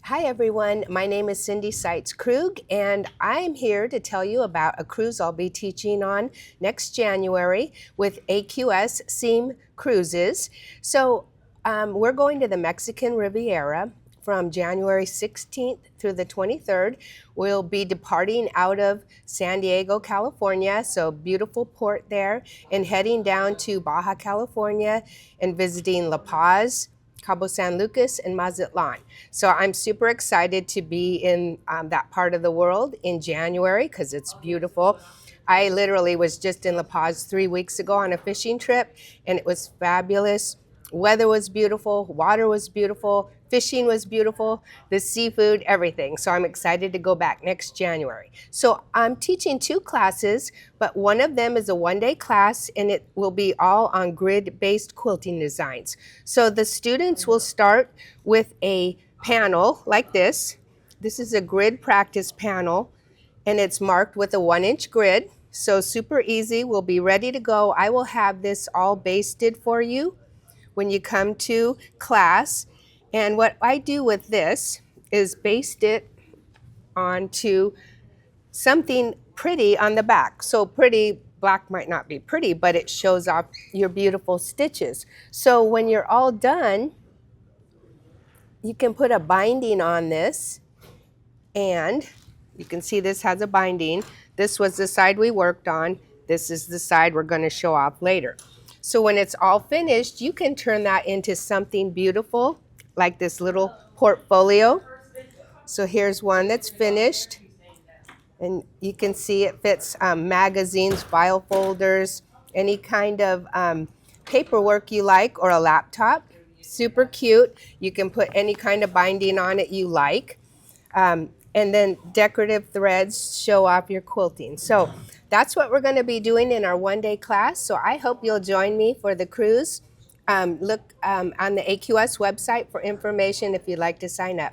Hi everyone, my name is Cindy Seitz-Krug and I'm here to tell you about a cruise I'll be teaching on next January with AQS Seam Cruises. We're going to the Mexican Riviera from January 16th through the 23rd. We'll be departing out of San Diego, California, so beautiful port there, and heading down to Baja California and visiting La Paz, Cabo San Lucas, and Mazatlan. So I'm super excited to be in that part of the world in January because it's beautiful. I literally was just in La Paz 3 weeks ago on a fishing trip, and it was fabulous. Weather was beautiful, water was beautiful, fishing was beautiful, the seafood, everything. So I'm excited to go back next January. So I'm teaching 2 classes, but one of them is a 1-day class and it will be all on grid-based quilting designs. So the students will start with a panel like this. This is a grid practice panel and it's marked with a 1-inch grid. So super easy, we'll be ready to go. I will have this all basted for you when you come to class. And what I do with this is baste it onto something pretty on the back. So pretty, black might not be pretty, but it shows off your beautiful stitches. So when you're all done, you can put a binding on this, and you can see this has a binding. This was the side we worked on. This is the side we're going to show off later. So when it's all finished, you can turn that into something beautiful, like this little portfolio. So here's one that's finished. And you can see it fits magazines, file folders, any kind of paperwork you like, or a laptop. Super cute. You can put any kind of binding on it you like. And then decorative threads show off your quilting. So that's what we're going to be doing in our 1-day class. So I hope you'll join me for the cruise. Look on the AQS website for information if you'd like to sign up.